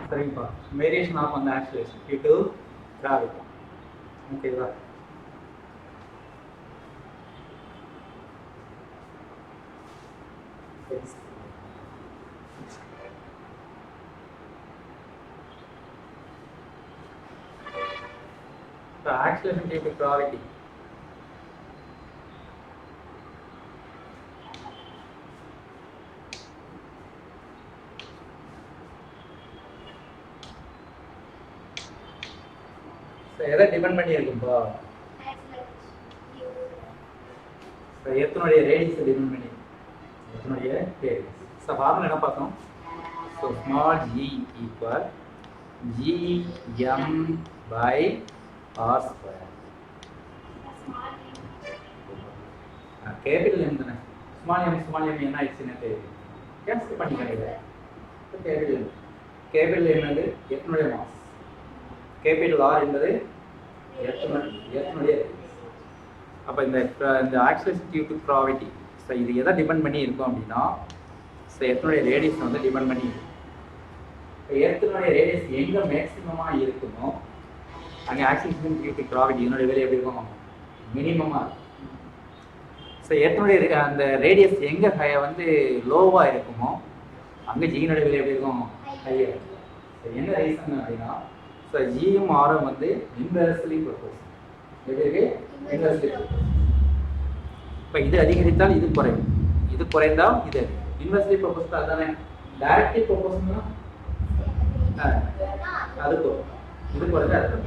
சரிங்கப்பா. Variation of அந்த acceleration due to gravity. ஓகேவா? So acceleration due to gravity. So எதை டிபெண்ட் பண்ணி இருக்கும்பா? So எர்த்தினுடைய ரேடியஸை டிபெண்ட் பண்ணி. எர்த்தினுடைய ரேடியஸ். So ஃபார்முலா என்ன பார்த்தோம்? So small g equal gm by r square. Capital M தானே. ஸ்மால் எம் என்ன ஆயிடுச்சுன்னு தெரியுது. கேன்சல் பண்ணிக்கிறீங்க. கேபிட்டல் என்னது? எர்த்தினுடைய மாஸ். கேபிட்டல் ஆர் என்பது எர்த்தினுடைய. அப்போ இந்த acceleration due to gravity. So இது எதை டிபெண்ட் பண்ணி இருக்கும் அப்படின்னா, ஸோ எர்த்தினுடைய ரேடியஸ் வந்து டிபெண்ட் பண்ணி இருக்கும். எர்த்தினுடைய ரேடியஸ் எங்கே மேக்ஸிமமாக இருக்குமோ அங்கே ஆக்சிலரேஷன் டியூ டு கிராவிட்டி இதனுடைய வேலை எப்படி இருக்கும்? மினிமமாக இருக்கும். ஸோ எர்த்தினுடைய அந்த ரேடியஸ் எங்கே வந்து லோவாக இருக்குமோ அங்கே ஜியினுடைய வேலை எப்படி இருக்கும்? ஹையாக இருக்கும். ஸோ என்ன ரீசன் அப்படின்னா, ஸோ ஜியும் ஆரும் வந்து இன்வெர்ஸ்லி ப்ரொபோர்ஷனல். எப்படி இருக்கு? Inversely proportional. இப்போ இது அதிகரித்தால் இது குறையும், இது குறைந்தால் இது இன்வெர்ஸ்லி ப்ரொபோர்ஷனல். அதுதானே டைரக்ட்லி ப்ரொபோர்ஷனல். அது இது குறைஞ்சா அது.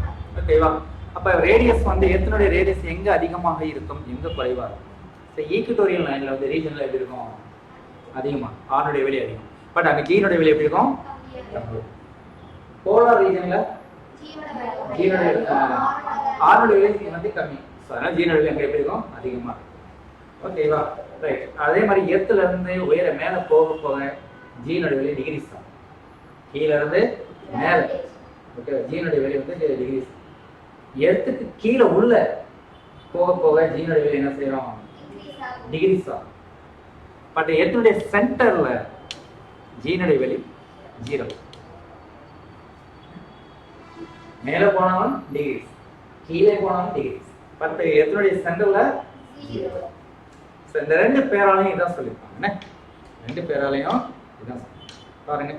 ஓகேவா? அப்போ ரேடியஸ் வந்து எர்த்தினுடைய ரேடியஸ் எங்கே அதிகமாக இருக்கும், எங்கே குறைவாக இருக்கும்? ஸோ ஈக்குட்டோரியல் லைனில் வந்து ரீஜனில் எப்படி இருக்கும்? அதிகமாக ஆருடைய வேலை அதிகம். பட் அங்கே ஜீனுடைய வேலை எப்படி இருக்கும்? போலார் ரீஜனில் ஆருடைய வேலை வந்து கம்மி. ஸோ அதனால் ஜீனுடைய வேலை அங்கே எப்படி இருக்கும்? அதிகமாக இருக்கும். ஓகேவா? ரைட். அதே மாதிரி எர்த்துல இருந்து உயர மேலே போக போக ஜீனுடைய வேலை டிகிரிஸ் தான். கீழே இருந்து மேலே. ஓகே, ஜீனுடைய வேலை வந்து டிகிரிஸ். எர்த்துக்கு கீழே உள்ள போக போக ஜீனுடைய வேலை என்ன செய்யறோம்? டிகிரிஸ் தான். பட் எர்த்தினுடைய சென்டர்ல ஜீனுடைய வேலை 0. மேலே போனாலும் டிகிரிஸ், கீழே போனாலும் டிகிரிஸ். பட் எர்த்தினுடைய சென்டர்ல 0. ஸோ இந்த ரெண்டு பேராலையும் இதான் சொல்லியிருப்பாங்க. என்ன ரெண்டு பேராலையும் இதான் பாருங்க.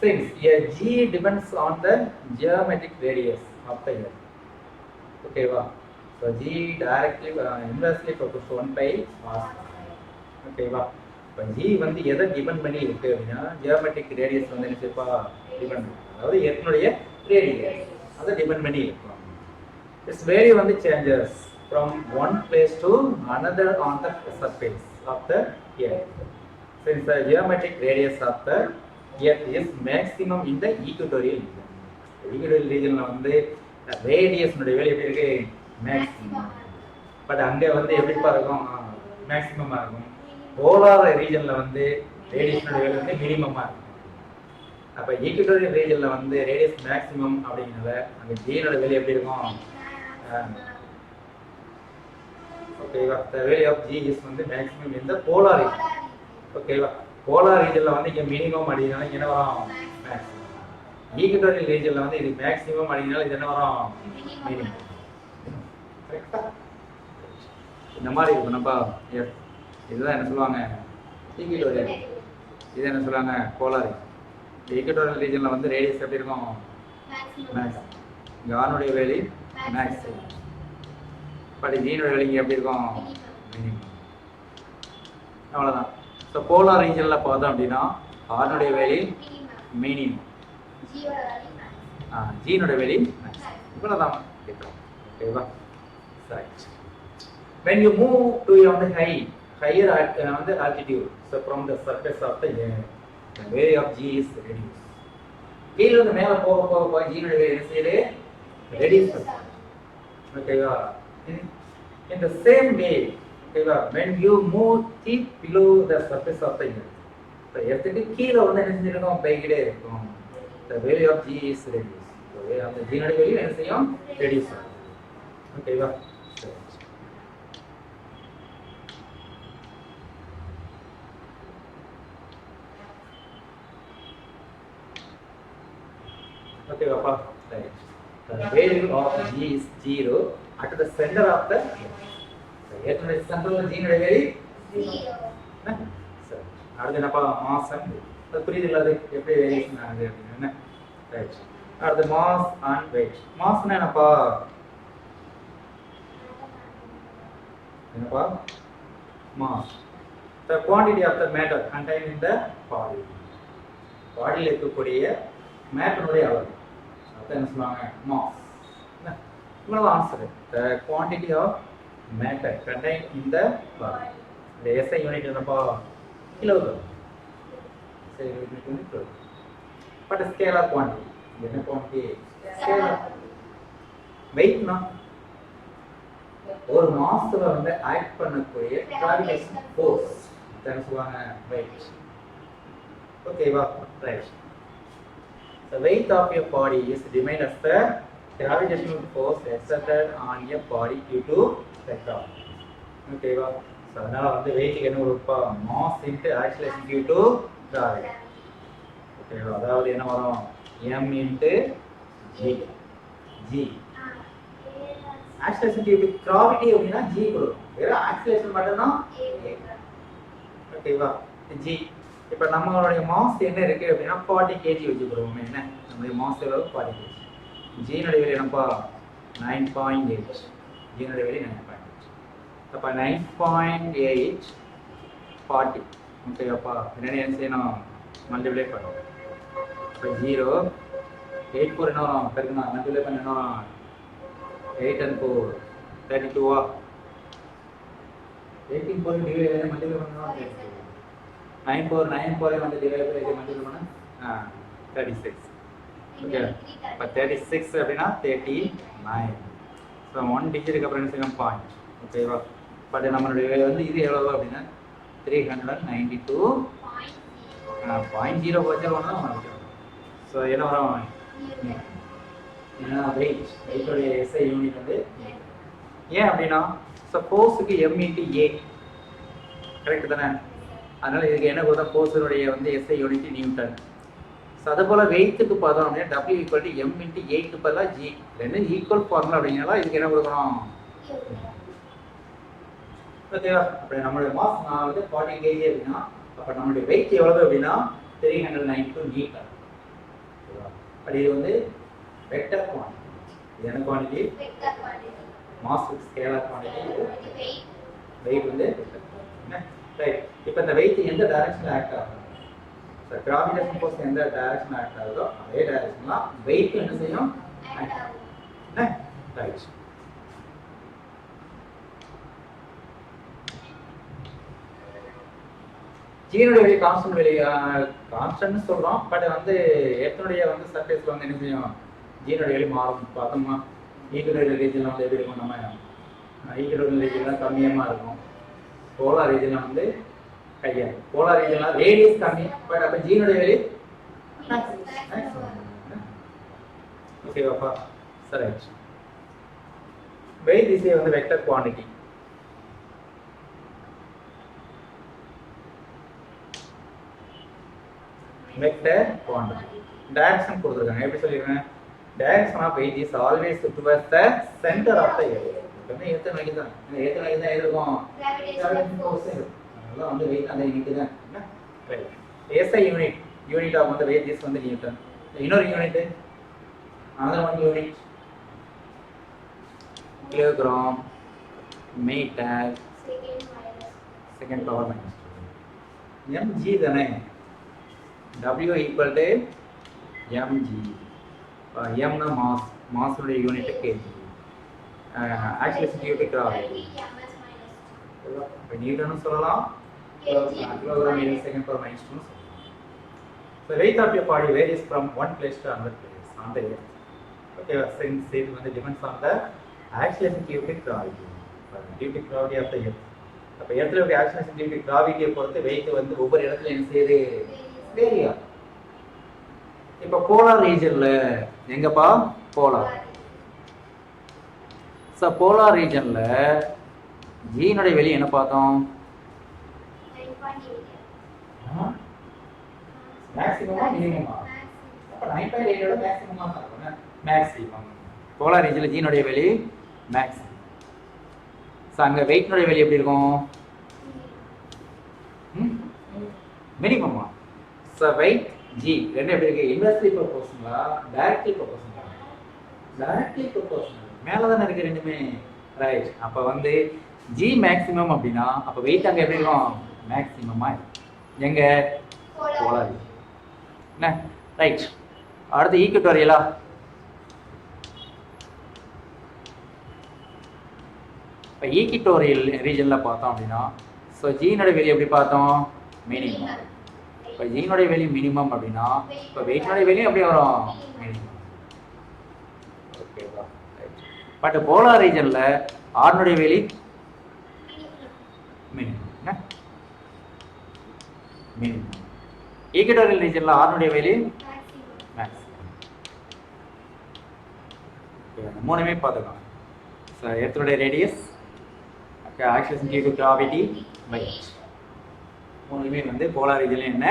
Since a g depends on the geometric radius of the earth. Okay, wow. So g directly inversely proportional 1 by r. Okay, wow. இப்போ g வந்து எதை டிபெண்ட் பண்ணி இருக்கு அப்படின்னா, ஜியோமெட்ரிக் ரேடியஸ் வந்து என்ன செய்ப்பா டிபெண்ட் பண்ணி, அதாவது எர்த்தினுடைய ரேடியஸ் அதை டிபெண்ட் பண்ணி இருக்கும். This vary வந்து changes from one place to another on the surface of the earth. Since the geometric radius of the earth is maximum in the equatorial region. Equatorial region வந்து radius உடைய value எப்படி இருக்கு? Maximum. But அங்கே வந்து எப்படி இருக்கும்? மேக்ஸிமமாக இருக்கும். Polar ரீஜனில் வந்து ரேடியஸ் உடைய வேல்யூ வந்து மினிமமாக இருக்கும். அப்போ ஈக்குவட்டோரியல் ரீஜனில் வந்து ரேடியஸ் மேக்ஸிமம் அப்படிங்கிறத அங்கே ஜீனோட வேல்யூ எப்படி இருக்கும்? ஓகேவா? the value of g is வந்து maximum in the polar region. ஓகேவா? போலார் ரீஜனில் வந்து இங்கே மினிமம் அப்படினால என்ன வரும்? மேக்ஸிமம். ஈக்குவட்டோரியல் ரீஜனில் வந்து இது மேக்ஸிமம் அப்படினால இது என்ன வரும்? மினிமம். கரெக்டா? இந்த மாதிரி இருக்கணும்ப்பா. இதுதான் என்ன சொல்லுவாங்க? ஈக்குவட்டோரியல். இது என்ன சொல்லுவாங்க? போலார். ஈக்குவட்டோரியல் ரீஜனில் வந்து ரேடியஸ் எப்படி இருக்கும்? மேக்ஸிமம். இங்கே ஆனுடைய வேல்யூ மேக்ஸிமம். பட் ஜீனுடைய வேல்யூ எப்படி இருக்கும்? மினிமம். அவ்வளோதான். ஸோ போலார் ரீஜனில் பார்த்தோம் அப்படின்னா ஆனுடைய வேல்யூ மினிமம், ஜீனுடைய வேல்யூ மேக்ஸிமம். இவ்வளோதான் கேட்குறோம். ஓகேவா? Right. when you move to on the higher on the altitude, so from the surface of the earth, the value of g is reduced. கீழ இருந்து மேலே போக போக போக ஜீனுடைய வேல்யூ என்ன செய்யுது? ரெடியூஸ் ஆகுது. ஓகேவா? in the same way, ஓகேவா, when you move deep below the surface of the earth, so எர்த்துக்கு கீழே வந்து என்ன செஞ்சிருக்கோம்? போய்கிட்டே இருக்கும். the value of g is reduced. so அந்த ஜீனுடைய வேல்யூ என்ன செய்யும்? ரெடியூஸ் ஆகும். ஓகேவா? Okay, Papa. Right. The value of G is 0 at the center of the earth. So, ஏற்கனவே சென்டர்ல G னுடைய வேல்யூ 0. சரி. அடுத்து என்னப்பா மாஸ் அண்ட் அது புரியுதுல்ல அது எப்படி வேரியேஷன் ஆகுது அப்படின்னு என்ன? ரைட். அடுத்து மாஸ் அண்ட் வெயிட். மாஸ்னா என்னப்பா? என்னப்பா? Mass. The quantity of the matter contained in the body. பாடியில் இருக்கக்கூடிய மேட்டருடைய அளவு அதான் என்ன சொல்லுவாங்க மாஸ். இவ்வளவு answer. The quantity of matter contained in the body. இந்த SI யூனிட் என்னப்பா? கிலோகிராம். SI யூனிட் வந்து கிலோகிராம். But scalar quantity. என்ன குவான்டிட்டி? ஸ்கேலார். வெயிட்னா ஒரு மாஸ்ல வந்து ஆக்ட் பண்ணக்கூடிய கிராவிடேஷனல் ஃபோர்ஸ் என்ன சொல்லுவாங்க வெயிட். ஓகேவா? Right. The weight of your body is defined as the gravitational force exerted on your body due to the gravity. ஓகேவா? So அதனால வந்து வெயிட்க்கு என்ன வரும்ப்பா? mass into acceleration due to gravity. ஓகேவா? அதாவது என்ன வரும்? m into g. g acceleration due to gravity அப்படினா g கொடுக்கும். வேற acceleration மட்டும்னா a. ஓகேவா? g இப்போ நம்மளுடைய மாஸ் என்ன இருக்கு அப்படின்னா 40 kg வச்சுக்கிறோம். என்ன நம்மளுடைய மாஸ் எவ்வளவு? 40 kg. g னுடைய வேல்யூ என்னப்பா? 9.8. g னுடைய வேல்யூ 9.8. அப்ப 9.8 40. ஓகேவாப்பா? என்ன செய்யணும்? மல்டிப்ளை பண்ணணும். இப்போ 0 8 4 என்ன பெருக்கணும்? மல்டிப்ளை பண்ணணும். 8 and 4 32 18 4 டிவைட் மல்டிப்ளை பண்ணனும். 9 4 வந்து டிவைட் பை மல்டிப்ளை பண்ணா 36. ஓகே அப்ப 36 அப்படினா 39. சோ 1 டிஜிட்க்கு அப்புறம் என்ன செய்யணும்? பாயிண்ட். ஓகேவா? பட் நம்மளுடைய வந்து இது எவ்வளவு அப்படினா 392 0.0 வச்சோம்னா சோ என்ன வரும்? ஏன்னா வெயிட் உடைய SI யூனிட் வந்து ஏன் அப்படின்னா ஃபோர்ஸுக்கு m into a கரெக்ட் தானே? அதனால இதுக்கு என்ன கொடுத்தா ஃபோர்ஸுடைய வந்து SI யூனிட் நியூட்டன். ஸோ அதே போல் வெயிட்டுக்கு பார்த்தோம் அப்படின்னா W equal to m into a பதிலாக g ரெண்டு ஈக்குவல் ஃபார்முலா அப்படிங்கிறனால இதுக்கு என்ன கொடுக்கணும்? ஓகேவா? அப்படி நம்மளுடைய மாஸ் நான் வந்து 40 kg அப்படின்னா அப்போ நம்மளுடைய வெயிட் எவ்வளவு அப்படின்னா 392 நியூட்டன். அப்படி இது வந்து வெக்டர் குவாண்டிட்டி. இது என்ன quantity? Vector quantity. Mass scalar quantity. Weight வந்து வெக்டர் குவாண்டிட்டி. ரைட். இப்போ இந்த வெயிட் எந்த டைரக்ஷன்ல ஆக்ட் ஆகும்? சோ கிராவிடேஷன் ஃபோர்ஸ் எந்த டைரக்ஷன்ல ஆக்ட் ஆகுதோ அதே டைரக்ஷன்ல வெயிட் என்ன செய்யும்? ஆக்ட் ஆகும். என்ன? ரைட். ஜீனுடைய வெளி கான்ஸ்டன்ட் வெளி கான்ஸ்டன்ட் சொல்றோம். பட் வந்து எர்த்தனுடைய வந்து சர்ஃபேஸ்ல வந்து என்ன செய்யும்? ஜீனுடைய வெளி மாறும். பார்த்தோம்னா ஈக்குவல் ரீஜன்ல வந்து எப்படி இருக்கும்? நம்ம ஈக்குவல் ரீஜன்ல கம்மியமா இருக்கும். போலார் ரீஜன்ல வந்து ஹையா. போலார் ரீஜன்ல ரேடியஸ் கம்மி. பட் அப்ப ஜீனுடைய வெளி ஓகேவாப்பா? சரி. வெயிட் திசை வந்து vector quantity. Vector quantity. Direction கொடுத்திருக்காங்க. எப்படி சொல்லிருக்காங்க? Direction of weight is always towards the center of the area. எப்பவுமே ஏத்த நோக்கி தான். ஏத்த நோக்கி தான் இருக்கும். கிராவிடேஷன் ஃபோர்ஸ் அதனால வந்து weight அந்த யூனிட் தான். என்ன? Right. SI unit. Unit of the weight is வந்து நியூட்டன். இன்னொரு unit another one unit kilogram metre second power minus mg தானே? W equal to mg. m na mass உடைய unit kg. acceleration due to gravity. இப்போ நியூட்டனும் சொல்லலாம். Kilogram in second power minus 2. So weight of your body varies from one place to another place on the earth. Okay, since it வந்து depends on the acceleration due to gravity. Due to gravity of the earth. அப்ப எர்த்ல இருக்க acceleration due to gravity பொறுத்து weight வந்து ஒவ்வொரு இடத்துல என்ன செய்யுது? Vary ஆகும். இப்போ போலார் ரீஜன்ல எங்கப்பா? போலார். சோ போலார் ரீஜன்ல g னுடைய வெளி என்ன பார்த்தோம்? 9.8. மேக்ஸிமமா மினிமமா? அப்ப 9.8 மேக்ஸிமமா இருக்கும். மேக்ஸிமம் போலார் ரீஜன்ல ஜீனுடைய வேல்யூ மேக்ஸிமம். ஸோ அங்கே வெயிட்னுடைய வேல்யூ எப்படி இருக்கும்? மினிமமா. ஸோ வெயிட் ஜி ரெண்டு எப்படி இருக்கு? இன்வெர்ஸ்லி ப்ரொபோர்ஷனலா டைரக்ட்லி ப்ரொபோர்ஷனலா? Directly proportional. மேலே தானே இருக்கு ரெண்டுமே. ரைட். அப்போ வந்து ஜி மேக்ஸிமம் அப்படின்னா அப்போ வெயிட் அங்கே எப்படி இருக்கும்? மேக்ஸிமமா எங்க போலார் என்ன? ரைட். அடுத்து ஈக்குவட்டோரியலா? இப்போ ஈக்குவட்டோரியல் ரீஜனில் பார்த்தோம் அப்படின்னா ஸோ ஜீனோட வேல்யூ எப்படி பார்த்தோம்? மினிமம். இப்போ ஜீனோட வேல்யூ மினிமம் அப்படின்னா இப்போ வெயிட்டோட வேல்யூ எப்படி வரும்? மினிமம். ஓகேவா? பட் போலார் ரீஜனில் ஆர்னுடைய வேல்யூ மினிமம். என்ன மினிமம். ஈக்குவட்டோரியல் ரீஜனில் ஆர்னுடைய வேல்யூ மேக்ஸிமம். மூணுமே பார்த்துக்கலாம். ஸோ எர்த்தோடைய radius, acceleration due to gravity, weight. மூணுமே வந்து போலார் ரீஜன்லையும் என்ன,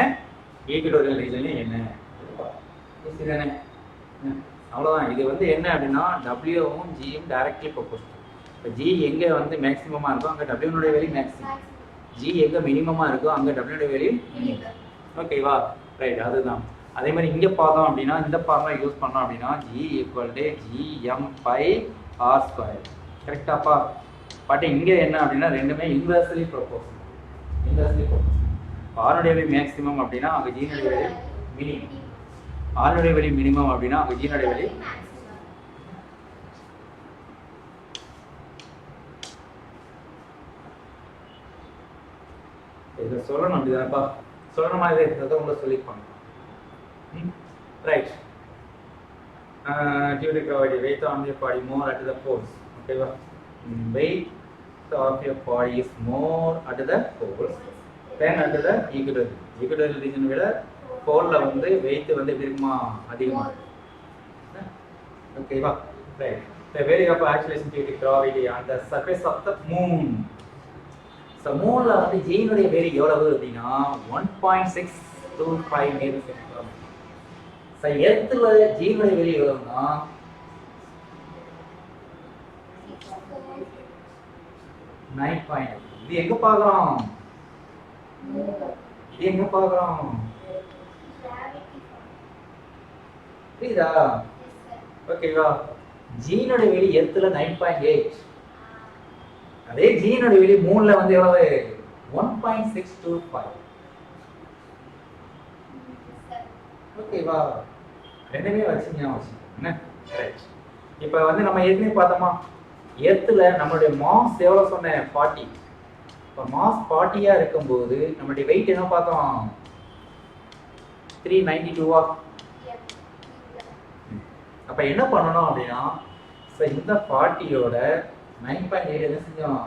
ஈக்குவட்டோரியல் ரீஜன்லையும் என்ன. சரிதானே? அவ்வளோதான். இது வந்து என்ன அப்படின்னா டபிள்யூவும் ஜியும் டைரக்ட்லி ப்ரொபோர்ஷனல். இப்போ ஜி எங்கே வந்து மேக்ஸிமமாக இருக்கோ அங்கே டபிள்யூனுடைய வேல்யூ மேக்ஸிமம். ஜி எங்கே மினிமமாக இருக்கோ அங்கே டபிள்யூனுடைய வேல்யூ மினிமம். ஓகேவா? ரைட். அதுதான். அதே மாதிரி இங்கே பார்த்தோம் அப்படின்னா இந்த ஃபார்முலா யூஸ் பண்ணோம் அப்படின்னா G equal to GM by R square. கரெக்டாப்பா? பட் இங்கே என்ன அப்படின்னா ரெண்டுமே இன்வெர்ஸ்லி ப்ரொபோர்ஷனல். Inversely proportional. ஆர்னுடைய வேல்யூ மேக்ஸிமம் அப்படின்னா அங்கே ஜீனுடைய வேல்யூ மினிமம். ஆர்னுடைய வேல்யூ மினிமம் அப்படின்னா அங்கே ஜீனுடைய வேல்யூ இதை சொல்லணும். அப்படிதான்ப்பா சொல்ற மாதிரி இருக்கிறத உங்களை சொல்லிப்பாங்க. Right. Due to gravity, weight on your body more at the force. Okay, weight of your body is more at the force than at the equatorial. Equatorial region விட போல்ல வந்து weight வந்து எப்படி இருக்குமா? அதிகமா. ஓகேவா? Right. The value of acceleration due to gravity on the surface of the moon. So moonல வந்து ஜீனுடைய வேல்யூ எவ்வளவு அப்படின்னா 1.625 மீட்டர் per second. So எர்த்ல ஜீனுடைய வேல்யூ எவ்வளவுனா 9.8. இது எங்க பார்க்கறோம்? இது எங்க பார்க்கறோம்? புரியுதா? ஓகேவா? ஜீனுடைய வேல்யூ எர்த்ல 9.8. அதே ஜீனுடைய வேல்யூ மூன்ல வந்து எவ்வளவு? 1.625. ஓகேவா? ரெண்டுமே வச்சுங்க என்ன? ரைட். இப்போ வந்து நம்ம ஏற்கனவே பார்த்தோமா எர்த்ல நம்மளுடைய மாஸ் எவ்வளவு சொன்னேன்? 40. இப்போ மாஸ் 40யா இருக்கும்போது நம்மளுடைய வெயிட் என்ன பார்த்தோம்? 392. அப்ப என்ன பண்ணணும் அப்படின்னா இந்த 40யோட 9.8 என்ன செஞ்சோம்?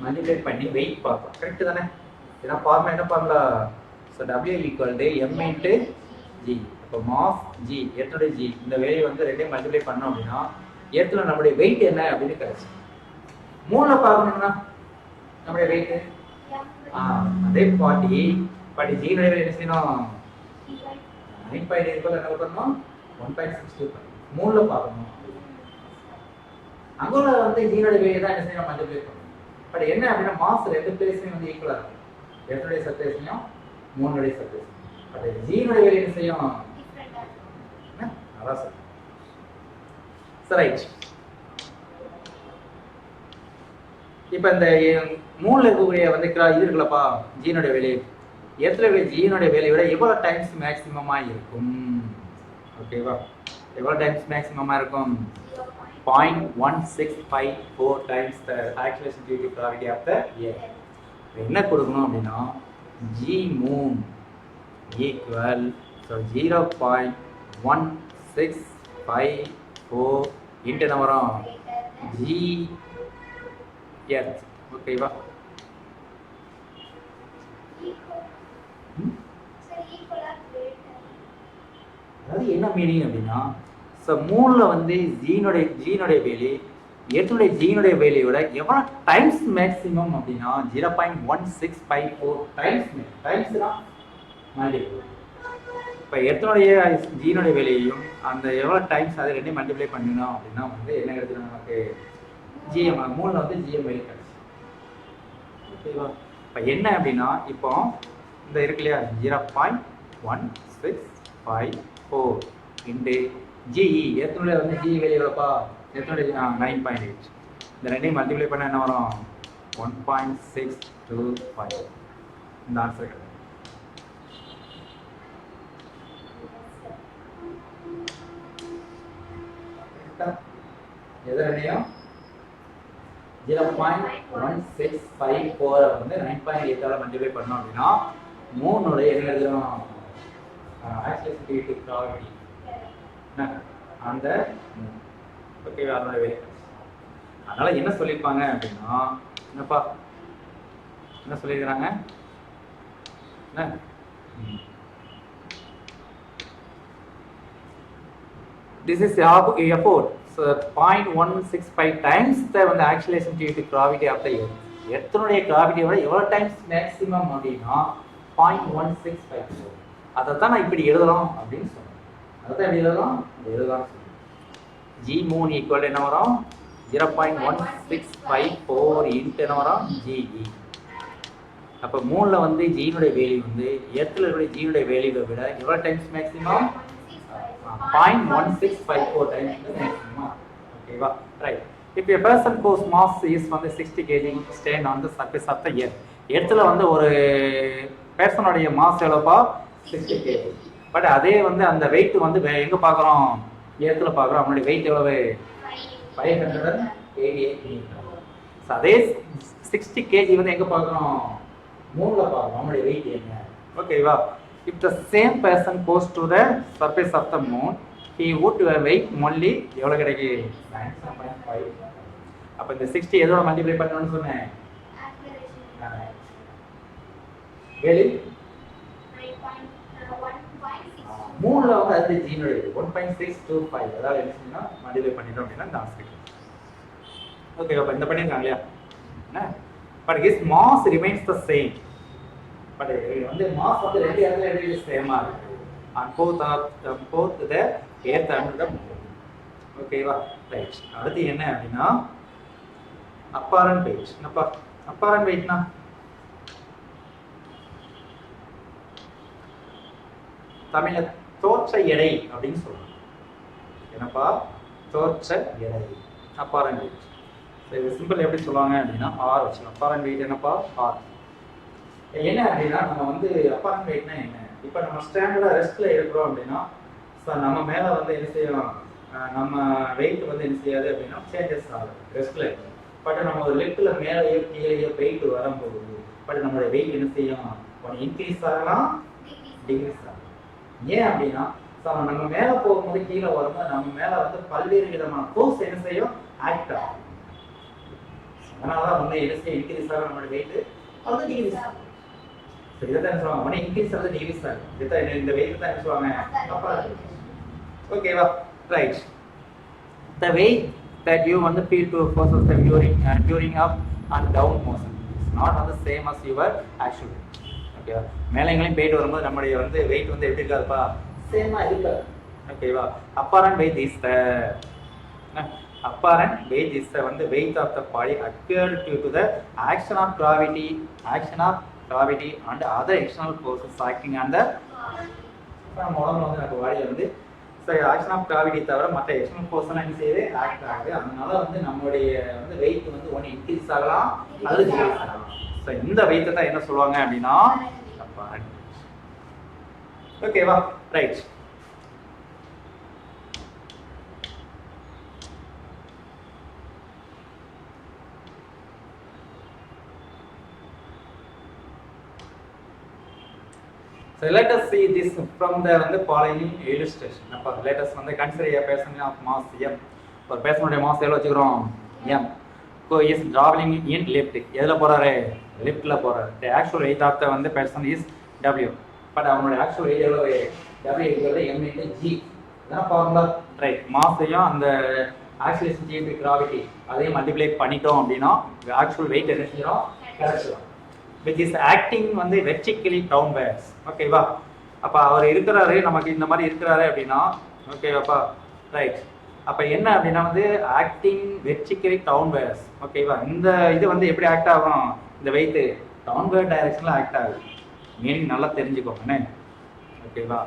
மல்டிப்ளை பண்ணி வெயிட் பார்த்தோம். கரெக்ட் தானே? இதான் ஃபார்முலா. என்ன formula? So W equal to M into G. இப்போ மாஸ் G எர்த்தோட G இந்த வேல்யூ வந்து ரெண்டையும் மல்டிப்ளை பண்ணோம் அப்படின்னா எர்த்துல நம்மளுடைய வெயிட் என்ன அப்படின்னு கிடைச்சு. மூணுல பார்க்கணும்னா நம்மளுடைய வெயிட் அதே 40. பட் G னுடைய என்ன செய்யணும்? 9.8 ஈக்குவல் என்ன பண்ணணும்? 1.625. மூணுல பார்க்கணும். அங்குள்ள வந்து ஜீனோட வேல்யூ தான் என்ன செய்யணும்? மல்டிப்ளை பண்ணணும். பட் என்ன அப்படின்னா மாஸ் ரெண்டு பிளேஸ்லயும் வந்து ஈக்குவலா இருக்கும். எர்த்தோட சர்ஃபேஸ்லயும் மூணுடைய சர்ஃபேஸ். பட் ஜீனோட வேல்யூ என்ன செய்யும்? டிஃபரண்டா. அதான் சார். ரைட். இப்போ இந்த மூணுல இருக்கக்கூடிய வந்து இது இருக்குல்லப்பா ஜீனோட வேல்யூ எர்த்துல உள்ள ஜீனோட வேல்யூ விட எவ்வளவு டைம்ஸ் மேக்ஸிமமா இருக்கும்? ஓகேவா? எவ்வளவு டைம்ஸ் மேக்ஸிமமா இருக்கும்? 0.1654 times the acceleration due to gravity of the earth. என்ன கொடுக்கணும் அப்படின்னா G moon equal so 0.1654 into என்ன வரும்? G earth. ஓகேவா? அது என்ன மீனிங் அப்படின்னா மூணுல வந்து ஜீனுடைய வேல்யூ எர்த்துடைய ஜீனுடைய வேல்யூவோட எவ்வளவு டைம்ஸ் மேக்ஸிமம் அப்படின்னா 0.1654 டைம்ஸ். டைம்ஸ்னா மல்டிபிள். இப்போ எர்த்தனுடைய ஜீனுடைய வேலையையும் அந்த எவ்வளோ டைம்ஸ் அதை ரெண்டையும் மல்டிப்ளை பண்ணணும் அப்படின்னா வந்து என்ன கிடைச்சது நமக்கு ஜிஎம் 3 வந்து ஜிஎம் வேல்யூ கிடைச்சு. ஓகேவா? இப்போ என்ன அப்படின்னா இப்போ இந்த இருக்கு இல்லையா 0.1654 இன்டு ஜிஇ எத்தனுடைய வந்து ஜி வேல்யூ எவ்வளோப்பா எத்தனுடைய 9.8 இந்த ரெண்டையும் மல்டிப்ளை பண்ண என்ன வரும் 1.625 இந்த ஆன்சர் கிடைக்கும். எது ரெண்டையும் 0.1654 வந்து 9.8 மல்டிப்ளை பண்ணோம் அப்படின்னா 3 என்ன எழுதணும் ஆக்சிலரிட்டி கிராவிட்டி அந்த ஓகேவா அதோட வேலை. அதனால என்ன சொல்லியிருப்பாங்க அப்படின்னா என்னப்பா என்ன சொல்லியிருக்கிறாங்க என்ன this is effort so 0.165 times the வந்து acceleration due to gravity of the earth எர்த்தனுடைய கிராவிட்டி விட எவ்வளவு டைம்ஸ் மேக்ஸிமம் அப்படின்னா 0.165 அதை தான் நான் இப்படி எழுதலாம் அப்படின்னு சொன்னேன். அதை தான் எப்படி எழுதலாம் G3 ஈக்குவல் என்ன வரும் 0.1654 இன்ட்டு என்ன வரும் GE. அப்போ 3ல வந்து ஜீனுடைய வேல்யூ வந்து எர்த்தில் இருக்கிற ஜீனுடைய வேல்யூவை விட எவ்வளோ times maximum 0.1654 times maximum. Okay, right. If a person whose mass is வந்து 60 kg stand on the surface of the earth. எர்த்துல வந்து ஒரு பர்சனுடைய மாஸ் எவ்வளோப்பா 60 kg. பட் அதே வந்து அந்த வெயிட் வந்து எங்க பார்க்குறோம் எர்த்துல பார்க்குறோம். அவனுடைய வெயிட் எவ்வளவு 588 மீட்டர். அதே 60 kg வந்து எங்க பார்க்குறோம் 3ல பார்க்குறோம். அவனுடைய வெயிட் என்ன? ஓகேவா? If the same person goes to the surface of the moon, he would weigh only எவ்வளோ கிடைக்கு 9.5. அப்போ இந்த 60 எதோட மல்டிப்ளை பண்ணணும்னு சொன்னேன் வேலி 3ல வந்து அது ஜீனோட 1.625 அதாவது என்ன சொன்னா மல்டிப்ளை பண்ணிட்டோம் அப்படின்னா இந்த ஆன்சர். ஓகே அப்போ இந்த பண்ணிருக்காங்க இல்லையா என்ன but his mass remains the same. But வந்து மாஸ் வந்து ரெண்டு இடத்துல எப்படி சேமா இருக்கு on both the earth and the moon. ஓகேவா? ரைட். அடுத்து என்ன அப்படின்னா apparent weight. என்னப்பா apparent weightனா தமிழ்ல தோற்ற எடை அப்படின்னு சொல்றாங்க. என்னப்பா தோற்ற எடை apparent weight. இது சிம்பிள் எப்படி சொல்லுவாங்க அப்படின்னா r வச்சுக்கலாம். apparent weight என்னப்பா r. என்ன அப்படின்னா நம்ம வந்து அப்பரண்ட் வெயிட்னா என்ன இப்போ நம்ம ஸ்டாண்டர்டாக ரெஸ்ட்டில் இருக்கிறோம் அப்படின்னா ஸோ நம்ம மேலே வந்து என்ன செய்யலாம் நம்ம வெயிட் வந்து என்ன செய்யாது அப்படின்னா சேஞ்சஸ் ஆகும் ரெஸ்ட்டில் இருக்கும். பட் நம்ம ஒரு லெஃப்ட்டில் மேலேயோ கீழேயோ வெயிட் வரும்போது பட் நம்மளுடைய வெயிட் என்ன செய்யும் ஒன்று இன்க்ரீஸ் ஆகலாம் டிக்ரீஸ் ஆகலாம். ஏன் அப்படின்னா ஸோ நம்ம மேலே போகும்போது கீழே வரும்போது நம்ம மேலே வந்து பல்வேறு விதமான ஃபோர்ஸ் என்ன செய்யும் ஆக்ட் ஆகும். அதனால தான் வந்து என்ன செய்யும் இன்க்ரீஸ் ஆகும் நம்மளுடைய வெயிட் அது டிக்ரீஸ் ஆகும். இதைத்தான் சொல்லுவாங்க ஒன்று இன்க்ரீஸ் ஆகுது டிக்ரீஸ் ஆகும். இதைத்தான் இந்த வெயிட் தான் என்ன சொல்லுவாங்க அப்பா. ஓகேவா? Right. The weight that you want to feel to forces the during up and down motion is not the same as your actual weight. ஓகேவா? மேலைங்களையும் போயிட்டு வரும்போது நம்மளுடைய வந்து வெயிட் வந்து எப்படி இருக்காதுப்பா சேமா இருக்காது. ஓகேவா? apparent weight is the வந்து weight of the body acquired due to the action of gravity and other external forces acting on the நம்ம உடம்புல வந்து நம்ம பாடியில வந்து ஆக்ஷன் ஆஃப் கிராவிட்டி தவிர மற்ற எக்ஸ்டர்னல் ஃபோர்ஸ் எல்லாம் என்ன செய்யுது ஆக்ட் ஆகுது. அதனால வந்து நம்மளுடைய வந்து வெயிட் வந்து ஒன்று இன்க்ரீஸ் ஆகலாம் அல்லது டிக்ரீஸ் ஆகலாம். ஸோ இந்த வெயிட்டை தான் என்ன சொல்லுவாங்க அப்படின்னா ஓகேவா? Right. So let us see this from the following illustration. Now let us consider a person of mass m. ஒரு பேர்சனுடைய மாஸ் எவ்வளோ வச்சுக்கிறோம் m. So is traveling in lift. எதில் போறாரு லிஃப்ட்ல போறாரு. The actual weight of the person is w. But அவனுடைய actual weight எவ்வளவு w equal m into g. இதான் formula. Right. மாஸையும் அந்த acceleration due to gravity அதையும் மல்டிப்ளை பண்ணிட்டோம் அப்படின்னா actual weight என்ன செய்யறோம் கிடைச்சிடும். Which is acting vertically downwards. ஓகேவா? அப்போ அவர் இருக்கிறாரு, நமக்கு இந்த மாதிரி இருக்கிறாரு அப்படின்னா ஓகேவாப்பா, ரைட். அப்போ என்ன அப்படின்னா வந்து ஆக்டிங் வெர்டிகலி டவுன்வர்ட்ஸ். ஓகேவா, இந்த இது வந்து எப்படி ஆக்ட் ஆகும், இந்த வெயிட் டவுன்வர்ட் டைரக்ஷனில் ஆக்ட் ஆகுது. மீனிங் நல்லா தெரிஞ்சுக்கோங்கண்ணே. ஓகேவா,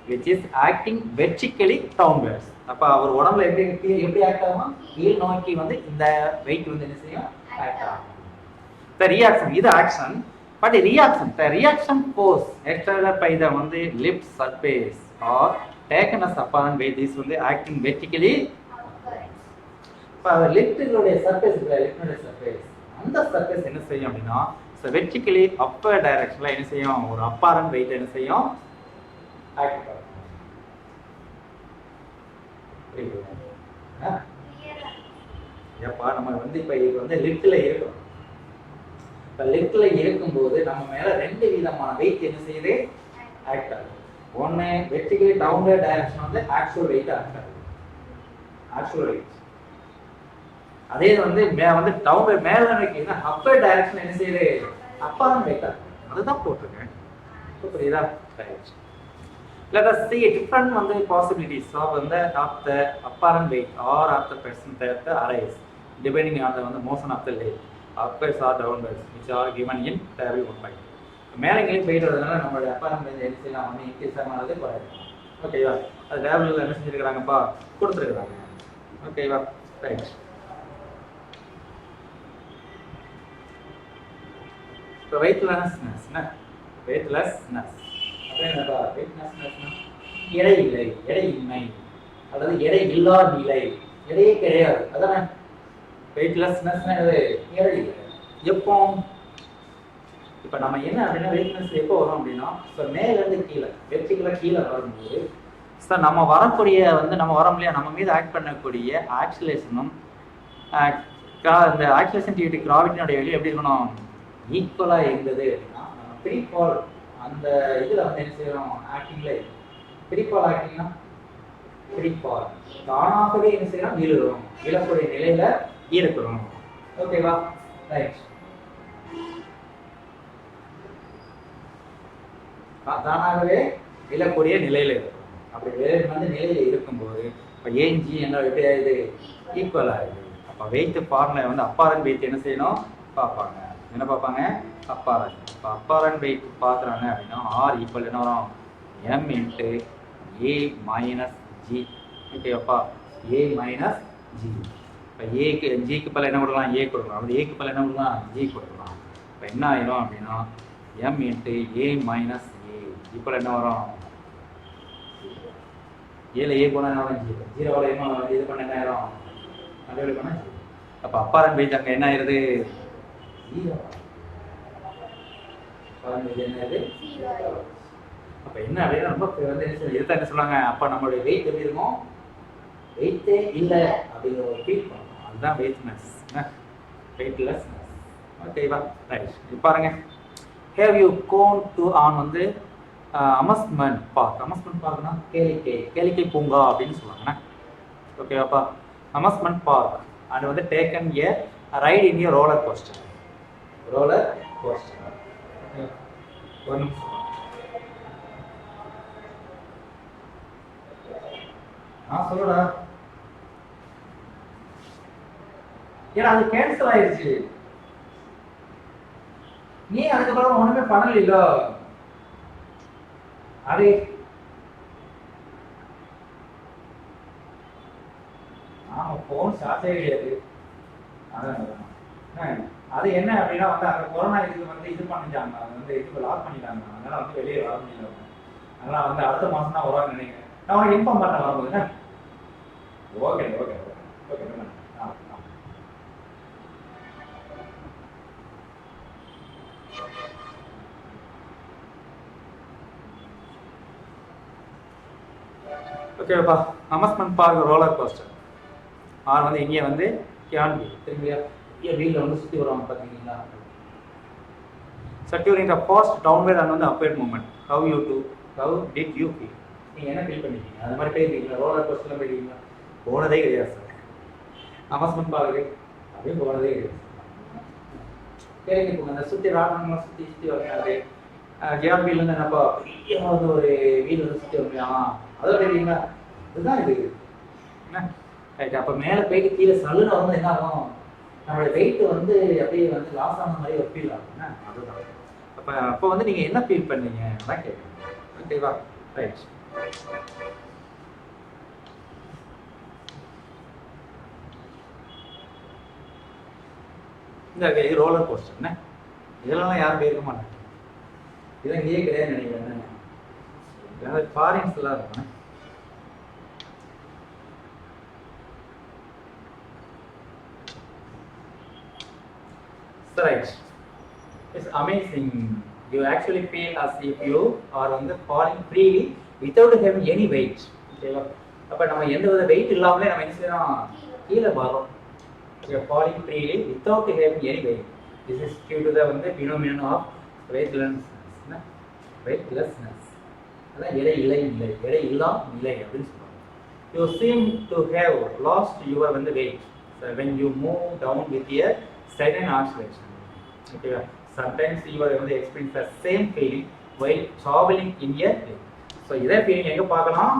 which is acting vertically downwards. அப்போ அவர் உடம்புல எப்படி ஆக்ட் ஆகும், கீழ் நோக்கி வந்து இந்த வெயிட் வந்து என்ன செய்யும், ஆக்ட் ஆகும். The reaction, இது action, but reaction, the reaction force exerted by the வந்து lift surface or taken as apparent by this வந்து acting vertically. இப்போ லிஃப்டினுடைய சர்ஃபேஸ் இல்லை, லிஃப்டினுடைய சர்ஃபேஸ், அந்த சர்ஃபேஸ் என்ன செய்யும் அப்படின்னா வெர்டிகலி அப்பர் டைரக்ஷனில் என்ன செய்யும், ஒரு அப்பாரண்ட் வெயிட் என்ன செய்யும், ஆக்ட் ஆகும். ஏப்பா நம்ம வந்து இப்போ இது வந்து லிஃப்டில் இருக்கும். இப்போ லிஃப்டில் இருக்கும்போது நம்ம மேலே 2 விதமான வெயிட் என்ன செய்யுது, ஆக்ட் ஆகுது. ஒன்று வெர்டிகலி டவுன்வர்ட் டைரக்ஷன் வந்து ஆக்சுவல் வெயிட் ஆக்ட் ஆகுது, ஆக்சுவல் வெயிட். அதே வந்து வந்து டவுன்வர்ட் மேலே நினைக்கிறீங்கன்னா அப்பர் டைரக்ஷன் என்ன செய்யுது, அப்பரண்ட் வெயிட் ஆகுது. அதுதான் போட்டிருக்கேன், புரியுதா? Right. Let us see different வந்து possibilities of the apparent weight or of the person that arise depending on the motion of the leg, upwards or downwards, which are given in table 1. மேலே எங்கேயும் போயிட்டு வரதுனால நம்மளுடைய apparent weight என்ன செய்யலாம், ஒன்று increase ஆனது குறையும். ஓகேவா, அது டேபிளில் என்ன செஞ்சுருக்கிறாங்கப்பா, கொடுத்துருக்குறாங்க. ஓகேவா, ரைட். இப்போ வெயிட்லெஸ்னஸ், வெயிட்லெஸ்னஸ் என்னப்பா, வெயிட்லெஸ்னஸ்னா எடை இல்லை, எடையின்மை, அதாவது எடை இல்லா நிலை, எடையே கிடையாது, அதானே வெயிட்லெஸ்னஸ்னா. இது எடை இல்லை. எப்போ இப்போ நம்ம என்ன அப்படின்னா வெயிட்லெஸ் எப்போ வரும் அப்படின்னா, ஸோ மேலேருந்து கீழே வெர்டிகலாக கீழே வரும்போது ஸோ நம்ம வரக்கூடிய வந்து நம்ம வரோம் இல்லையா, நம்ம மீது ஆக்ட் பண்ணக்கூடிய ஆக்சிலேஷனும் இந்த ஆக்சிலேஷன் டியூட்டி கிராவிட்டினுடைய வெளியே எப்படி இருக்கணும், ஈக்குவலாக இருந்தது அப்படின்னா நம்ம ஃப்ரீ ஃபால் அந்த இதில் வந்து என்ன செய்யணும், ஆக்டிங்கில் ஃப்ரீ ஃபால். ஆக்டிங்னா ஃப்ரீ ஃபால் தானாகவே என்ன செய்யணும், விழுகிறோம், விழக்கூடிய நிலையில இருக்கிறோம். ஓகேவா, ரைட். தானாகவே விழக்கூடிய நிலையில இருக்கும். அப்படி வந்து நிலையில இருக்கும்போது இப்போ ஏஞ்சி என்ன எப்படி ஆகுது, ஈக்குவல் ஆகுது. அப்போ வெயிட் ஃபார்முலா வந்து அப்பரண்ட் வெயிட் என்ன செய்யணும் பார்ப்பாங்க. என்ன பார்ப்பாங்க, அப்பரண்ட். இப்போ அப்பரண்ட் வெயிட் பார்க்குறாங்க அப்படின்னா ஆர் ஈக்குவல் என்ன வரும், எம் இன்ட்டு ஏ மைனஸ் ஜி. ஓகேப்பா, ஏ மைனஸ் ஜி. இப்போ ஏக்கு ஜிக்கு பல என்ன கொடுக்கலாம், ஏ கொடுக்கலாம். அப்படி ஏக்கு பல என்ன கொடுக்கலாம், ஜி கொடுக்கலாம். இப்போ என்ன ஆயிடும் அப்படின்னா எம் இன்ட்டு ஏ மைனஸ் ஏ இப்போ என்ன வரும், ஏல ஏ போனால் என்ன வரும், ஜீரோ. ஜீரோவில் என்ன இது பண்ண என்ன ஆயிரும், கண்டுபிடி பண்ண ஜீரோ. அப்போ அப்பரண்ட் வெயிட் அங்கே என்ன ஆயிருது, ஜீரோ. அப்போ என்ன அப்படின்னா ரொம்ப வந்து இதுதான் என்ன சொல்லுவாங்க, அப்போ நம்மளுடைய வெயிட் எப்படி இருக்கும், வெயிட்டே இல்லை அப்படிங்கிற ஒரு ஃபீல் பண்ணுவோம். அதுதான் வெயிட்னஸ், வெயிட்லெஸ்னஸ். ஓகேவா, ரைட். இப்போ பாருங்க, have you gone to on வந்து அமஸ்மெண்ட் பார்க். அமஸ்மெண்ட் பார்க்னா கேளிக்கை, கேளிக்கை பூங்கா அப்படின்னு சொல்லுவாங்கண்ணா. ஓகேவாப்பா, அமஸ்மெண்ட் பார்க் அண்ட் வந்து taken a ride in a roller coaster. Roller coaster. ஒரு நிமிஷம் சொல்லுடா. ஏன்னா அது கேன்சல் ஆயிடுச்சு, நீ அதுக்கப்புறம் ஒண்ணுமே பண்ணல. அது ஆமா, போன் சார்ஜே கிடையாது. அது என்ன அப்படின்னா வந்து அந்த கொரோனா இதுக்கு வந்து இது பண்ணிட்டாங்க, அது வந்து இதுக்கு லாக் பண்ணிட்டாங்க. அதனால வந்து வெளியே வர முடியல. அதனால வந்து அடுத்த மாசம் தான் வருவாங்க நினைக்கிறேன். நான் உனக்கு இன்ஃபார்ம் பண்ண வரும்போது. Okay okay okay. ஓகேப்பா, அமஸ்மெண்ட் பார்க் ரோலர் கோஸ்டர் ஆர் வந்து இங்கே வந்து கேன்வி திரும்பியா இங்கே வீலில் வந்து சுற்றி வருவாங்க பார்த்தீங்களா. Securing the fast downward and வந்து upward movement. How did you feel? நீங்கள் என்ன ஃபீல் பண்ணிட்டீங்க? அது மாதிரி போயிருக்கீங்களா? ரோலர் கோஸ்டர்லாம் போயிருக்கீங்களா? போனதே கிடையாது சார். அமஸ்மெண்ட் பார்க்கு அப்படியே போனதே கிடையாது. கேளுங்க, இப்போ அந்த சுற்றி ராட்டணங்களாம் சுற்றி சுற்றி வராது. கியான் வீல் வந்து என்னப்பா பெரிய ஒரு வீல் சுற்றி வருமையா அதோட இல்லைங்களா இதுதான் இது என்ன ரைட். அப்போ மேலே போயிட்டு கீழே சல்லுன்னு வந்து என்ன ஆகும் நம்மளோட வெயிட் வந்து அப்படியே வந்து லாஸ் ஆன மாதிரி ஒரு ஃபீல் ஆகும். அதுதான் அப்போ வந்து நீங்கள் என்ன ஃபீல் பண்ணீங்க அதான் கேட்குறேன். ஓகேவா ரைட். இந்த இது ரோலர் கோஸ்டர் என்ன இதெல்லாம் யாரும் போயிருக்க மாட்டாங்க. இதெல்லாம் இங்கேயே கிடையாது நினைக்கிறேன். ஃபாரின்ஸ் எல்லாம் இருக்கும். Right. It's amazing. You actually feel as if you are on the falling freely without having any weight. ஓகேவா அப்போ நம்ம எந்த வித வெயிட் இல்லாமலே நம்ம என்ன செய்யறோம் கீழே வரோம். Okay, falling freely without having any weight. This is due to the வந்து phenomenon of weightlessness. Weightlessness. அதான் எடை இல்லை நிலை அப்படின்னு சொல்லுவாங்க. You seem to have lost your வந்து weight. So when you move down with a sudden oscillation. Okay, sometimes you are going to experience the same feeling while traveling in a lift. So இதே feeling எங்க பார்க்கலாம்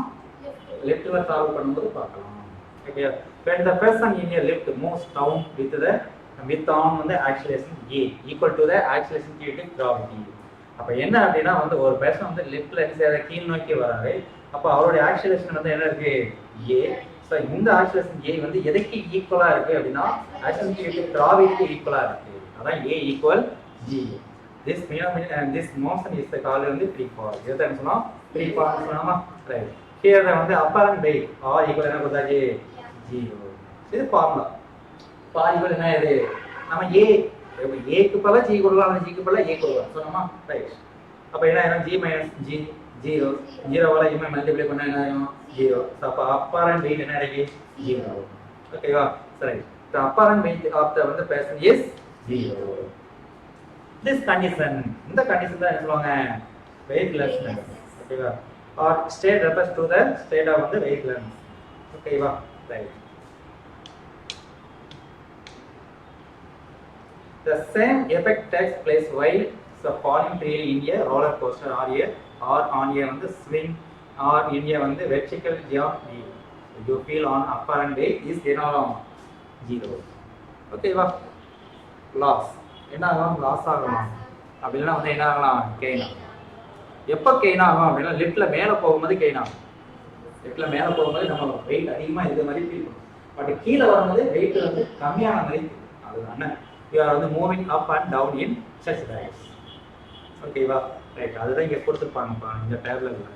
liftல travel பண்ணும்போது பார்க்கலாம். Okay, when the person in a lift moves down with on வந்து acceleration a equal to the acceleration due to gravity. அப்ப என்ன அப்படினா வந்து ஒரு person வந்து liftல என்ன கீழ் நோக்கி வராரு. அப்ப அவருடைய acceleration வந்து என்ன இருக்கு a. So இந்த acceleration a வந்து எதுக்கு ஈக்குவலா இருக்கு அப்படினா acceleration due to gravity ஈக்குவலா இருக்கு. அதான் a equal g. This phenomenon and this motion is called வந்து free fall. இத என்ன சொன்னோம் free fall சொன்னோமா ரைட். Here வந்து apparent weight r equal என்ன கொடுத்தாச்சு 0. இது ஃபார்முலா. r equal என்ன இது நம்ம a க்கு பதிலா g கொடுக்கலாம் g க்கு பதிலா a கொடுக்கலாம் சொன்னோமா ரைட். அப்ப என்ன ஆகும் g g 0 0 வால m மல்டிப்ளை பண்ணா என்ன ஆகும் 0. So அப்ப apparent weight என்ன ஆயிடுச்சு 0. ஓகேவா சரி. The apparent weight of the வந்து person is 0. This condition இந்த condition தான் என்ன சொல்லுவாங்க weightlessness. ஓகேவா or state refers to the state of the weightlessness. ஓகேவா right. The same effect takes place while falling freely in a roller coaster or on a வந்து swing or in a வந்து vertical jump wheel. You feel on apparent weight is என்ன 0. ஓகேவா loss என்ன ஆகும் loss ஆகலாம் அப்படின்னா வந்து என்ன ஆகலாம் கெயின் ஆகும். எப்போ கெயின் ஆகும் அப்படின்னா லிஃப்ட்ல மேலே போகும்போது கெயின் ஆகும். லிஃப்ட்ல மேலே போகும்போது நம்ம வெயிட் அதிகமாக இருக்கிற மாதிரி ஃபீல் பண்ணும். பட் கீழே வரும்போது வெயிட் வந்து கம்மியான மாதிரி அதுதானே யூ ஆர் வந்து moving up and down in such times. ஓகேவா ரைட். அதுதான் இங்கே கொடுத்துருப்பாங்கப்பா இந்த டேப்லெட்ல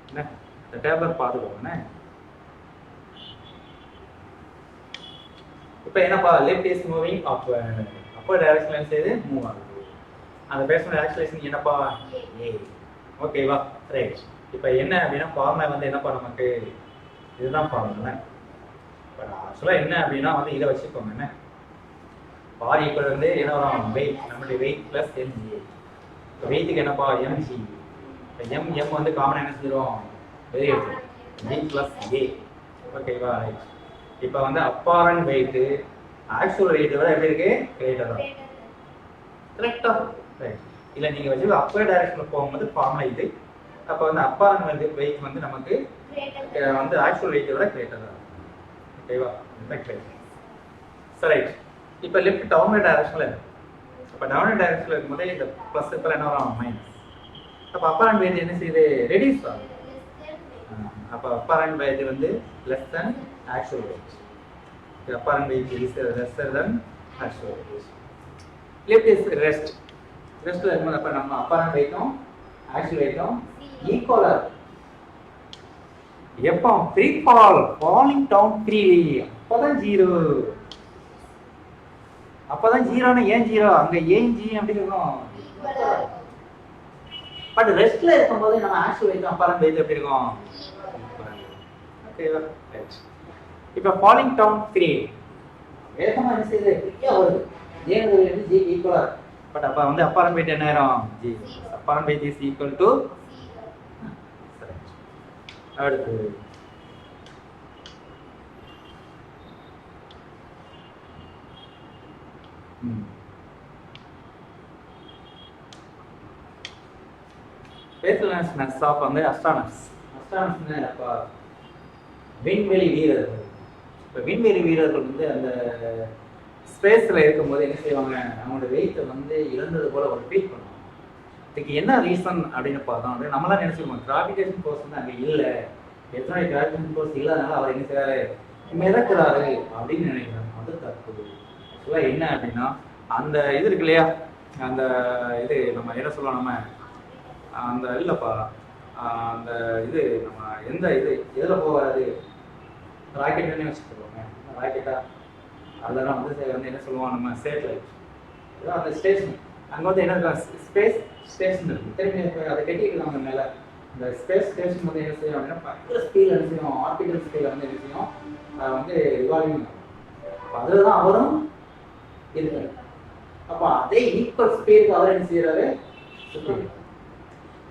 என்ன இந்த டேப்லெட் பார்த்துக்கோங்கண்ணே. இப்போ என்னப்பா லெஃப்ட் இஸ் மூவிங் அப்பர் டைரக்ஷன்ல செய்து மூவ் ஆகுது. அந்த பேர்சனோட ஆக்சிலரேஷன் என்னப்பா a. ஓகேவா ரைட். இப்போ என்ன அப்படின்னா ஃபார்முலா வந்து என்னப்பா நமக்கு இதுதான் ஃபார்முலா. இப்போ ஆக்சுவலாக என்ன அப்படின்னா வந்து இதை வச்சுக்கோங்க என்ன பார் ஈக்குவல் வந்து என்ன வரும் வெயிட் நம்மளுடைய வெயிட் ப்ளஸ் mg. இப்போ வெயிட்டுக்கு என்னப்பா mg. இப்போ m வந்து காமன் என்ன செஞ்சிடும் வெளியே எடுத்துரும் g ப்ளஸ் a. ஓகேவா ரைட். இப்போ வந்து அப்பாரண்ட் வெயிட் ஆக்சுவல் வெயிட்டை விட எப்படி இருக்கு கிரேட்டர் தான் கரெக்டா ரைட். இல்லை நீங்கள் வச்சு அப்பர் டைரக்ஷனில் போகும்போது ஃபார்முலா இது. அப்போ வந்து அப்பாரண்ட் வந்து வெயிட் வந்து நமக்கு வந்து ஆக்சுவல் வெயிட்டை விட கிரேட்டர் தான். ஓகேவா சரி ரைட். இப்போ லெஃப்ட் டவுன்வர்ட் டைரக்ஷனில் இருக்கு. அப்போ டவுன்வர்ட் டைரக்ஷனில் இருக்கும்போது இந்த ப்ளஸ் இப்போ என்ன வரும் மைனஸ். அப்போ அப்பாரண்ட் வெயிட் என்ன செய்யுது ரெடியூஸ் ஆகும். அப்போ apparent weight வந்து less than actual weight. The apparent weight is lesser than actual weight. Left is rest. Restல இருக்கும்போது அப்போ நம்ம apparent weightம் actual weightம் ஈக்குவலா எப்போ free fall falling down freely அப்பதான் 0. அப்பதான் 0னா ஏன் 0 அங்க ஏன் g அப்படி இருக்கும். பட் ரெஸ்ட்ல இருக்கும்போது நம்ம ஆக்சுவல் வெயிட் apparent weight எப்படி இருக்கும். ஓகேவா ரைட். இப்போ ஃபாலிங் டவுன் 3 வேகமா என்ன செய்யுது ஃப்ரீயா வருது. ஏன் வந்து g ஈக்குவலா பட் அப்ப வந்து apparent weight என்ன ஆயிரும் g. apparent weight is equal to அடுத்து ஃபேத்ஃபுல்னஸ் ஆஃப் வந்து அஸ்ட்ரானட்ஸ். அஸ்ட்ரானட்ஸ்னா இப்போ விண்வெளி வீரர்கள். இப்போ விண்வெளி வீரர்கள் வந்து அந்த ஸ்பேஸில் இருக்கும்போது என்ன செய்வாங்க, அவங்களோட வெயிட்டை வந்து இழந்தது போல ஒரு ஃபீல் பண்ணுவாங்க. இதுக்கு என்ன ரீசன் அப்படின்னு பார்த்தோம் அப்படின்னு நம்மளாம் நினைச்சுக்கோங்க, கிராவிடேஷன் ஃபோர்ஸ் வந்து அங்கே இல்லை, எத்தனை கிராவிடேஷன் ஃபோர்ஸ் இல்லாதனால அவர் என்ன செய்யறாரு, மிதக்கிறாரு அப்படின்னு நினைக்கிறாங்க. அது தப்பு. ஆக்சுவலாக என்ன அப்படின்னா அந்த இது இருக்கு இல்லையா, அந்த இது நம்ம என்ன சொல்லலாம், நம்ம அந்த இல்லைப்பா அந்த இது நம்ம எந்த இது எதில் போகாது, ராக்கெட்டுன்னு வச்சுருக்கோங்க, ராக்கெட்டா அதெல்லாம் வந்து என்ன சொல்லுவோம் நம்ம சேட்டலைட், அந்த ஸ்டேஷன் அங்கே வந்து என்ன ஸ்பேஸ் ஸ்டேஷன் இருக்குது, திரும்பி அதை கட்டிக்கலாம் மேலே. இந்த ஸ்பேஸ் ஸ்டேஷன் வந்து என்ன செய்யும் அப்படின்னா பயங்கர ஸ்பீட் என்ன செய்யும், ஆர்டிகல் ஸ்பீடில் வந்து என்ன செய்யும், அதை வந்து ரிவால்விங். அப்போ அதில் தான் அவரும் இருக்காரு. அப்போ அதே ஈக்குவல் ஸ்பீடுக்கு அவர் என்ன செய்யறாரு, சுற்றி.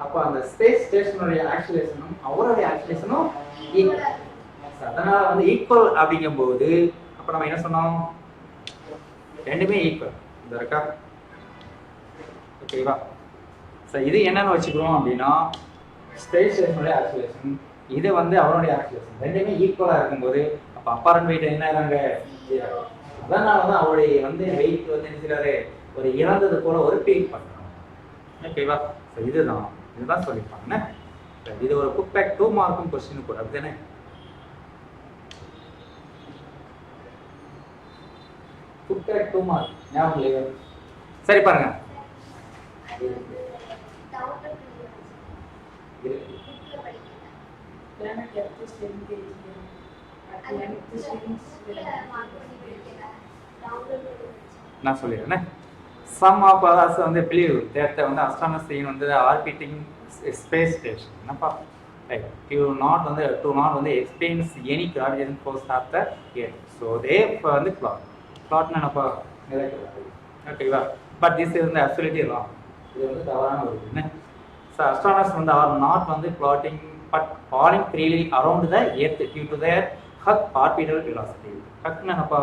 அப்போ அந்த ஸ்பேஸ் ஸ்டேஷனுடைய ஆக்சிலேஷனும் அவருடைய ஆக்சிலேஷனும் ஈக்குவல். அதனால வந்து ஈக்குவல் அப்படிங்கும்போது அப்போ நம்ம என்ன சொன்னோம், ரெண்டுமே ஈக்குவல். இந்த இருக்கா, ஓகேவா? ஸோ இது என்னன்னு வச்சுக்கிறோம் அப்படின்னா ஸ்பேஸ் ஸ்டேஷனுடைய ஆக்சிலேஷன், இது வந்து அவருடைய ஆக்சிலேஷன், ரெண்டுமே ஈக்குவலாக இருக்கும்போது அப்போ அப்பாரண்ட் வெயிட் என்ன ஆகிறாங்க. அதனால தான் அவருடைய வந்து வெயிட் வந்து என்ன செய்யறாரு, ஒரு இழந்தது போல ஒரு ஃபீல் பண்ணுறோம். ஓகேவா? ஸோ இதுதான் சொல்லியிருப்பாங்க. இது ஒரு புக் பேக் 2 மார்க்கும் கொஸ்டின் கூட அப்படிதானே. புக் பேக் 2 மார்க் ஞாபகம் இல்லையா? சரி பாருங்க, நான் சொல்லிடுறேன். சம் ஆஃப் அதர்ஸ் வந்து பிலீவ் தட் வந்து அஸ்ட்ரானமர்ஸ் வந்து ஆர்பிட்டிங் ஸ்பேஸ் ஸ்டேஷன் என்னப்பா ரைட் டு நாட் வந்து experience any gravitation force of the earth. So they வந்து பிளாட்னா என்னப்பா ஓகேவா? பட் திஸ் வந்து அப்சல்யூட்லி ராங். இது வந்து தவறான ஒரு என்ன. ஸோ அஸ்ட்ரானமர்ஸ் வந்து ஆர் நாட் வந்து floating but falling freely around the earth due to their huge orbital velocity. ஹக்னா என்னப்பா,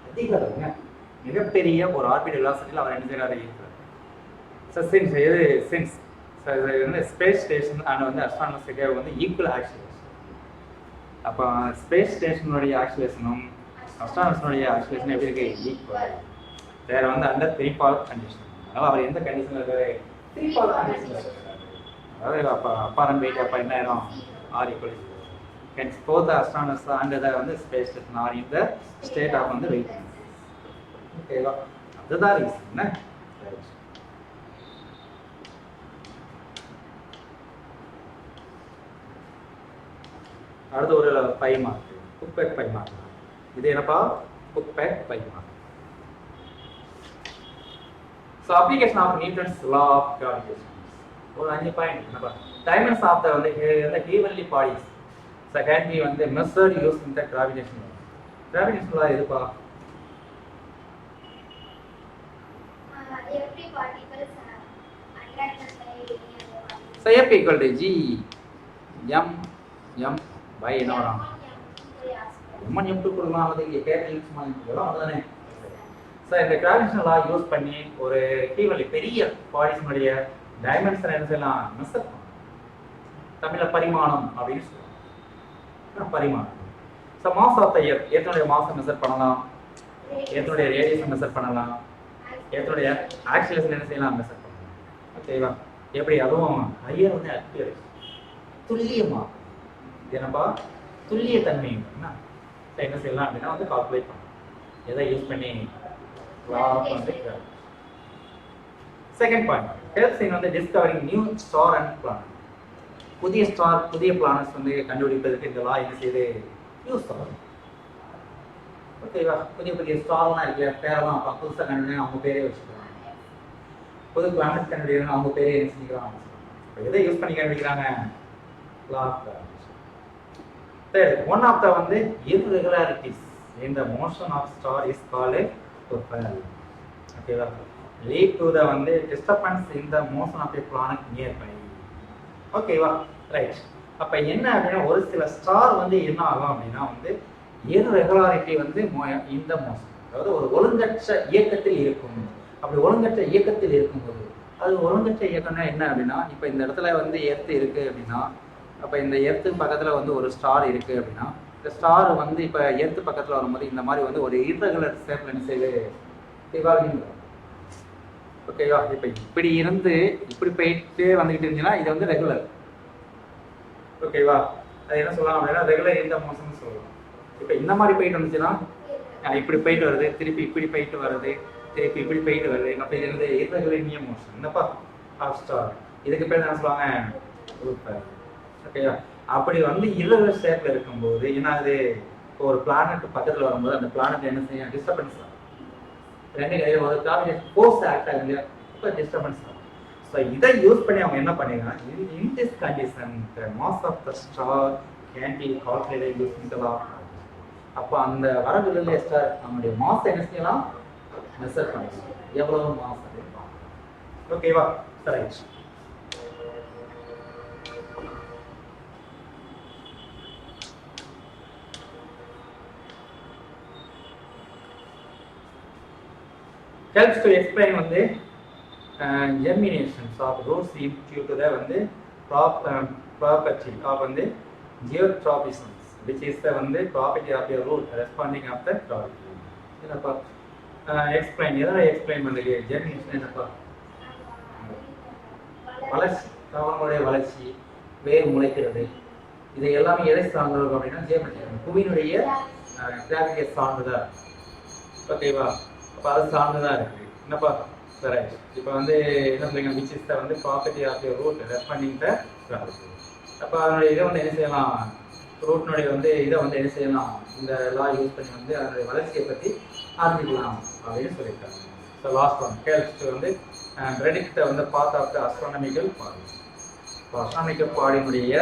அதிகாரங்க மிகப்பெரிய ஒரு ஆர்பிட்டல் வெலாசிட்டியில் அவர் என்ன செய்யறாரு இருக்கிறார். ஸோ சின்ஸ் எது சின்ஸ் இது வந்து ஸ்பேஸ் ஸ்டேஷன் அண்ட் வந்து அஸ்ட்ரானமர்ஸுக்கு வந்து ஈக்குவல் ஆக்சிலேஷன். அப்போ ஸ்பேஸ் ஸ்டேஷனுடைய ஆக்சிலேஷனும் அஸ்ட்ரானமர்ஸுடைய ஆக்சிலேஷன் எப்படி இருக்கு, ஈக்குவல். வேற வந்து அண்டர் ப்ரீஃபால் கண்டிஷன். அதனால் அவர் எந்த கண்டிஷனில் இருக்காரு, ப்ரீஃபால் கண்டிஷனில் இருக்காரு. அதாவது அப்போ அப்பாரண்ட் வெயிட் அப்போ என்ன ஆயிரும், are equal. Hence both the astronomers and the வந்து space station are in the state of வந்து waiting. ஓகேவா? அதுதான் ரீசன் என்ன. அடுத்து ஒரு 5 மார்க் புக் பேக் 5 மார்க். இது என்னப்பா, book back 5 mark. So application of Newton's law of gravitation ஒரு 5 பாயிண்ட் என்னப்பா. டைமென்ஷன் ஆஃப் த வந்து ஹீவன்லி பாடிஸ் can be வந்து measured using the gravitation law. Gravitation law எதுப்பா, every particle attracted by so F equal to G m by என்ன வரும், m m2 கொடுக்கலாம். அது இங்கே கேட்டல் யூஸ் பண்ணிக்கலாம் அதுதானே. ஸோ இந்த கிராவிடேஷன் லா யூஸ் பண்ணி ஒரு ஹீவன்லி பெரிய பாடிஸினுடைய டைமென்ஷன் என்ன செய்யலாம், மெஷர் பண்ணலாம். தமிழில் பரிமாணம் அப்படின்னு சொல்லுவாங்க, பரிமாணம். So mass of the earth, எர்த்தனுடைய மாஸை மெஷர் பண்ணலாம், எர்த்தனுடைய ரேடியஸை மெஷர் பண்ணலாம், எர்த்தனுடைய ஆக்சிலேஷன் என்ன செய்யலாம், மெஷர் பண்ணலாம். ஓகேவா? எப்படி, அதுவும் ஹையர் வந்து அக்யூரேசி, துல்லியமாக என்னப்பா, துல்லியத்தன்மை என்ன செய்யலாம் அப்படின்னா வந்து கால்குலேட் பண்ணலாம். எதை யூஸ் பண்ணி, வந்து. செகண்ட் பாயிண்ட், ஹெல்ப்ஸ் இன் வந்து discovering new star and planet. புதிய ஸ்டார் புதிய பிளானட்ஸ் வந்து கண்டுபிடிப்பதற்கு இந்த லா என்ன செய்யுது, யூஸ் பண்ணும். ஓகேவா? புதிய ஸ்டார்லாம் இருக்கு, பேரெல்லாம் அப்போ புதுசாக கண்டுபிடிங்க அவங்க பேரே வச்சுக்கிறாங்க. புது பிளானட் கண்டுபிடிக்கிறாங்க அவங்க பேரே என்ன செஞ்சுக்கிறாங்க. இப்போ எதை யூஸ் பண்ணி கண்டுபிடிக்கிறாங்க, law of gravitation. One of the வந்து irregularities in the motion of star is called a propel. ஓகேவா? lead to the வந்து disturbance in the motion of a planet nearby. ஓகேவா? ரைட். அப்போ என்ன அப்படின்னா ஒரு சில ஸ்டார் வந்து என்ன ஆகும் அப்படின்னா வந்து irregularity வந்து இந்த மோஷன், அதாவது ஒரு ஒழுங்கற்ற இயக்கத்தில் இருக்கும். அப்படி ஒழுங்கற்ற இயக்கத்தில் இருக்கும்போது அது ஒருங்கற்ற இயக்கம்னா என்ன அப்படின்னா, இப்போ இந்த இடத்துல வந்து எர்த் இருக்கு அப்படின்னா, அப்போ இந்த எர்த்து பக்கத்தில் வந்து ஒரு ஸ்டார் இருக்கு அப்படின்னா, இந்த ஸ்டார் வந்து இப்போ எர்த்து பக்கத்தில் வரும்போது இந்த மாதிரி வந்து ஒரு irregular ஷேப்ல என்ன செய்யுது, ரிவால்விங். ஓகேவா? இப்போ இப்படி இருந்து இப்படி போயிட்டு வந்துகிட்டு இருந்துச்சுன்னா இது வந்து ரெகுலர். ஓகேவா? அது என்ன சொல்லலாம் அப்படின்னா ரெகுலர் இந்த மோஷன் சொல்லலாம். இப்போ இந்த மாதிரி போயிட்டு வந்துச்சுன்னா இப்படி போயிட்டு வருது, திருப்பி இப்படி போயிட்டு வருது, திருப்பி இப்படி போயிட்டு வருது, அப்போ இது வந்து irregular மோஷன். என்னப்பா ஹாஃப் ஸ்டார், இதுக்கு பேர் என்ன சொல்லுவாங்க, ஓகேவா? அப்படி வந்து irregular ஷேப்ல இருக்கும்போது என்ன ஆகுது, இப்போ ஒரு பிளானட் பக்கத்தில் வரும்போது அந்த பிளானட் என்ன செய்யும், டிஸ்டர்பன்ஸ் ஆகும். ரெண்டு கிடையாது, ஒரு டார்கெட் ஃபோர்ஸ் ஆக்ட் ஆகுது, இப்போ டிஸ்டர்பன்ஸ் ஆகும். ஸோ இதை யூஸ் பண்ணி அவங்க என்ன பண்ணிருக்காங்க, in this condition the mass of the star can be calculated using the law. அப்போ அந்த வரவில்லை ஸ்டார் நம்மளுடைய மாஸ் என்ன செய்யலாம், மெஷர் பண்ணலாம், எவ்வளவு மாஸ் இருப்பாங்க. ஓகேவா? ரைட். helps to explain வந்து germinations of roots due to the வந்து property of வந்து geotropism, which is the வந்து property of your root responding of the gravity. என்னப்பா explain, எதனா explain பண்ணுங்க. germination என்னப்பா, வளர்ச்சி, தாவரங்களுடைய வளர்ச்சி, வேர் முளைக்கிறது, இது எல்லாமே எதை சார்ந்திருக்கும் அப்படின்னா germination, புவியினுடைய கிராவிட்டியை சார்ந்துதான். ஓகேவா? அப்போ அது சார்ந்துதான் இருக்கு. என்னப்பா சரி, இப்போ வந்து என்ன சொல்லுங்க, விச் இஸ் த வந்து property of your root responding the gravity. அப்போ அதனுடைய இதை வந்து என்ன செய்யலாம், ரூட்னுடைய வந்து இதை வந்து என்ன செய்யலாம், இந்த லா யூஸ் பண்ணி வந்து அதனுடைய வளர்ச்சியை பற்றி அறிஞ்சிக்கலாம் அப்படின்னு சொல்லியிருக்காங்க. ஸோ லாஸ்ட் ஒன் ஹெல்ப்ஸ் வந்து predict வந்து பாத் ஆஃப் த அஸ்ட்ரானமிக்கல் பாடி. இப்போ அஸ்ட்ரானமிக்கல் பாடியினுடைய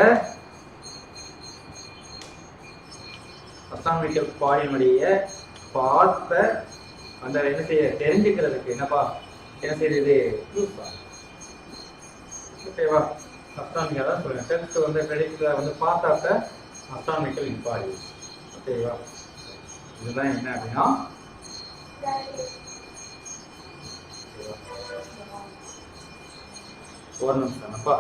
பார்த்த அந்த என்ன செய்ய தெரிஞ்சுக்கிறதுக்கு என்னப்பா என்ன செய்யுது, யூஸ் ஆகும். ஓகேவா? அஸ்ட்ரானமிக்கல் தான் சொல்லுவேன். டென்த் வந்து ப்ரெடிக்ட்ல வந்து பார்த்தாக்க அஸ்ட்ரானமிக்கல் இம்பார்ட்டன்ஸ். ஓகேவா? இதுதான் என்ன அப்படின்னா ஒரு நிமிஷம் தானப்பா.